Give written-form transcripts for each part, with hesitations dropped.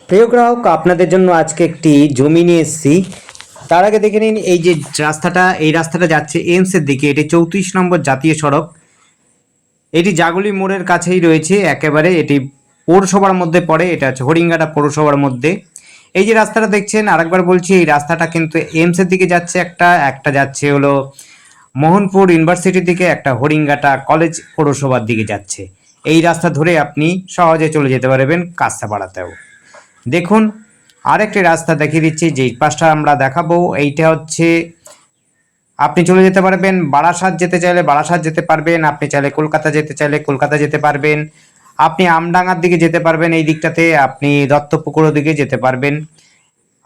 প্রিয় গ্রাহক, আপনাদের জন্য আজকে একটি জমি নিয়ে এসেছি। তার আগে দেখে নিন এই যে রাস্তাটা যাচ্ছে এইমসের দিকে। এটি 34 নম্বর জাতীয় সড়ক। এটি জাগুলি মোড়ের কাছেই রয়েছে একেবারে। এটি পৌরসভার মধ্যে পড়ে। এটা হচ্ছে হরিঙ্গাটা পৌরসভার মধ্যে। এই যে রাস্তাটা দেখছেন, আরেকবার বলছি, এই রাস্তাটা কিন্তু এইমসের দিকে যাচ্ছে, একটা যাচ্ছে হলো মোহনপুর ইউনিভার্সিটির দিকে, একটা হরিঙ্গাটা কলেজ পৌরসভার দিকে যাচ্ছে। এই রাস্তা ধরে আপনি সহজে চলে যেতে পারবেন কাঁচরাপাড়াতেও। দেখুন, আরেকটি রাস্তা দেখিয়ে দিচ্ছি, যেই পাশটা আমরা দেখাবো এইটা হচ্ছে আপনি চলে যেতে পারবেন বারাসাত। যেতে চাইলে বারাসাত যেতে পারবেন, আপনি চাইলে কলকাতা যেতে চাইলে কলকাতা যেতে পারবেন, আপনি আমডাঙ্গার দিকে যেতে পারবেন, এই দিকটাতে আপনি দত্তপুকুরের দিকে যেতে পারবেন।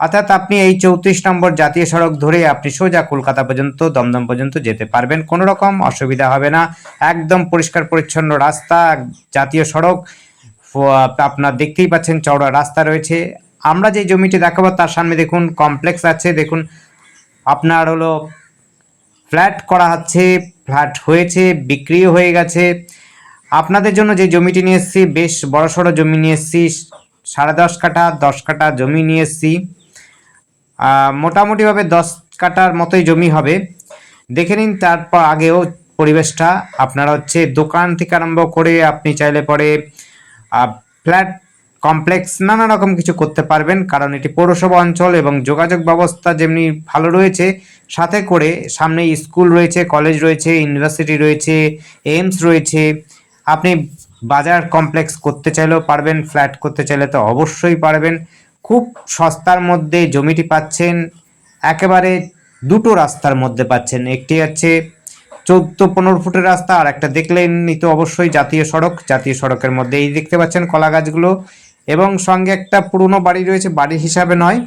অর্থাৎ আপনি এই 34 নম্বর জাতীয় সড়ক ধরে আপনি সোজা কলকাতা পর্যন্ত, দমদম পর্যন্ত যেতে পারবেন, কোনো রকম অসুবিধা হবে না। একদম পরিষ্কার পরিচ্ছন্ন রাস্তা, জাতীয় সড়ক। আপনার দেখতেই পাচ্ছেন চওড়া রাস্তা রয়েছে। আমরা যে জমিটি দেখাবো তার সামনে দেখুন কমপ্লেক্স আছে। দেখুন, আপনার হলো ফ্ল্যাট করা হচ্ছে, ফ্ল্যাট হয়েছে, বিক্রিও হয়ে গেছে। আপনাদের জন্য যে জমিটি নিয়ে এসেছি, বেশ বড়সড় জমি নিয়ে এসেছি। 10.5 কাঠা 10 কাঠা জমি নিয়ে এসেছি। মোটামুটিভাবে 10 কাঠার মতোই জমি হবে। দেখে নিন। তারপর আগেও পরিবেশটা আপনারা হচ্ছে দোকান থেকে আরম্ভ করে আপনি চাইলে পরে ফ্ল্যাট কমপ্লেক্স নানা রকম কিছু করতে পারবেন, কারণ এটি পৌরসভা অঞ্চল এবং যোগাযোগ ব্যবস্থা যেমনি ভালো রয়েছে, সাথে করে সামনে স্কুল রয়েছে, কলেজ রয়েছে, ইউনিভার্সিটি রয়েছে, এইমস রয়েছে। আপনি বাজার কমপ্লেক্স করতে চাইলেও পারবেন, ফ্ল্যাট করতে চাইলে তো অবশ্যই পারবেন। খুব সস্তার মধ্যে জমিটি পাচ্ছেন, একেবারে দুটো রাস্তার মধ্যে পাচ্ছেন। একটি হচ্ছে 14-15 ফুটের রাস্তা, আর একটা দেখলেন তো অবশ্যই জাতীয় সড়ক। জাতীয় সড়কের মধ্যে এই দেখতে পাচ্ছেন কলা গাছগুলো, এবং সঙ্গে একটা পুরনো বাড়ি রয়েছে। বাড়ি হিসাবে নয়,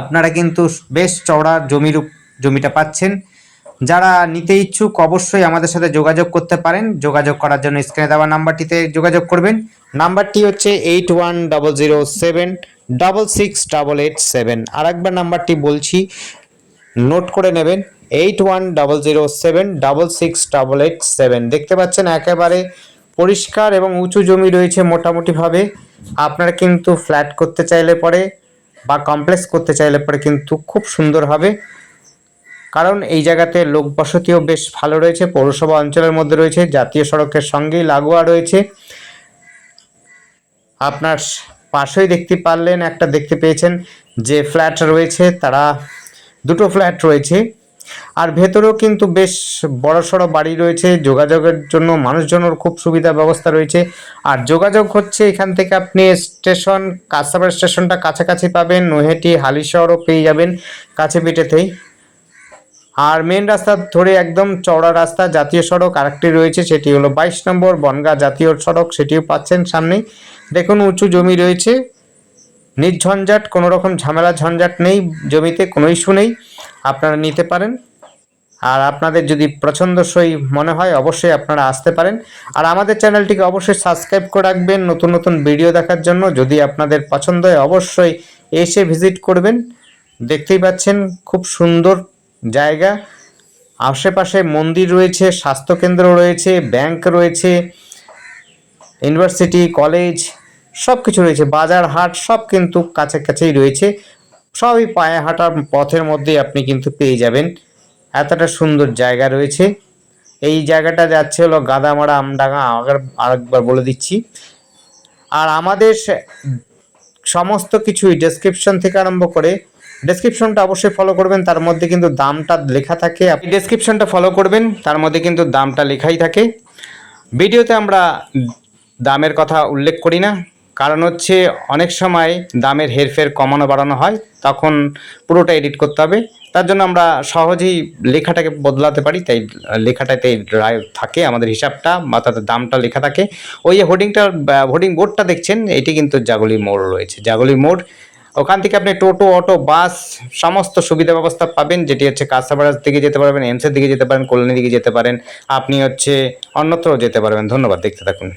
আপনারা কিন্তু বেশ চওড়া জমিটা পাচ্ছেন। যারা নিতে ইচ্ছুক অবশ্যই আমাদের সাথে যোগাযোগ করতে পারেন। যোগাযোগ করার জন্য স্ক্রিনে দেওয়া নাম্বারটিতে যোগাযোগ করবেন। নাম্বারটি হচ্ছে 8100768887। আর একবার নাম্বারটি বলছি, নোট করে নেবেন, 8100768887। দেখতে পাচ্ছেন একেবারে পরিষ্কার এবং উঁচু জমি রয়েছে মোটামুটিভাবে। আপনারা কিন্তু ফ্ল্যাট করতে চাইলে পরে বা কমপ্লেক্স করতে চাইলে পরে কিন্তু খুব সুন্দর হবে, কারণ এই জায়গাতে লোক বসতিও বেশ ভালো রয়েছে, পৌরসভা অঞ্চলের মধ্যে রয়েছে, জাতীয় সড়কের সঙ্গেই লাগোয়া রয়েছে। আপনার পাশেই দেখতে পেয়েছেন যে ফ্ল্যাট রয়েছে, তারা দুটো ফ্ল্যাট রয়েছে। আর ভেতরেও কিন্তু বেশ বড়সড় বাড়ি রয়েছে। যোগাযোগের জন্য মানুষজনের খুব সুবিধা ব্যবস্থা রয়েছে। আর যোগাযোগ হচ্ছে এখান থেকে আপনি স্টেশন, কাঁচরাপাড়া স্টেশনটা কাছাকাছি পাবেন, নৈহাটি হালিশহরও পেয়ে যাবেন কাছে পিঠেতেই। আর মেন রাস্তা ধরে একদম চওড়া রাস্তা, জাতীয় সড়ক আরেকটি রয়েছে, সেটি হলো 22 নম্বর বনগাঁ জাতীয় সড়ক, সেটিও পাচ্ছেন সামনেই। দেখুন, উঁচু জমি রয়েছে, নির্ঝঞ্ঝাট, কোনো রকম ঝামেলা ঝঞ্ঝাট নেই, জমিতে কোনো ইস্যু নেই, আপনারা নিতে পারেন। আর আপনাদের যদি পছন্দসই মনে হয় অবশ্যই আপনারা আসতে পারেন। আর আমাদের চ্যানেলটিকে অবশ্যই সাবস্ক্রাইব করে রাখবেন নতুন নতুন ভিডিও দেখার জন্য। যদি আপনাদের পছন্দ হয় অবশ্যই এসে ভিজিট করবেন। দেখতেই পাচ্ছেন খুব সুন্দর জায়গা। আশেপাশে মন্দির রয়েছে, স্বাস্থ্যকেন্দ্র রয়েছে, ব্যাংক রয়েছে, ইউনিভার্সিটি, কলেজ সব কিছু রয়েছে, বাজার হাট সব কিন্তু কাছাকাছিই রয়েছে। সবই পায়ে হাঁটার পথের মধ্যেই আপনি কিন্তু পেয়ে যাবেন। এতটা সুন্দর জায়গা রয়েছে। এই জায়গাটা যাচ্ছে হলো গাদামারা আমডাঙ্গা, আরেকবার বলে দিচ্ছি। আর আমাদের সমস্ত কিছুই ডেসক্রিপশন থেকে আরম্ভ করে, ডেসক্রিপশনটা অবশ্যই ফলো করবেন, তার মধ্যে কিন্তু দামটা লেখা থাকে। আপনি ডেসক্রিপশনটা ফলো করবেন, তার মধ্যে কিন্তু দামটা লেখাই থাকে। ভিডিওতে আমরা দামের কথা উল্লেখ করি না, কারণ হচ্ছে অনেক সময় দামের হেরফের কমানো বাড়ানো হয়, তখন পুরোটা এডিট করতে হবে। তার জন্য আমরা সহজেই লেখাটাকে বদলাতে পারি, তাই লেখাটাতে থাকে আমাদের হিসাবটা বা তাদের দামটা লেখা থাকে। ওই যে হোর্ডিং বোর্ডটা দেখছেন, এটি কিন্তু জাগুলি মোড় রয়েছে, জাগুলি মোড়। ওখান থেকে আপনি টোটো, অটো, বাস সমস্ত সুবিধা ব্যবস্থা পাবেন, যেটি হচ্ছে কাঁচরাপাড়ার দিকে যেতে পারবেন, এমসের দিকে যেতে পারেন, কল্যাণীর দিকে যেতে পারেন, আপনি হচ্ছে অন্যত্রও যেতে পারবেন। ধন্যবাদ, দেখতে থাকুন।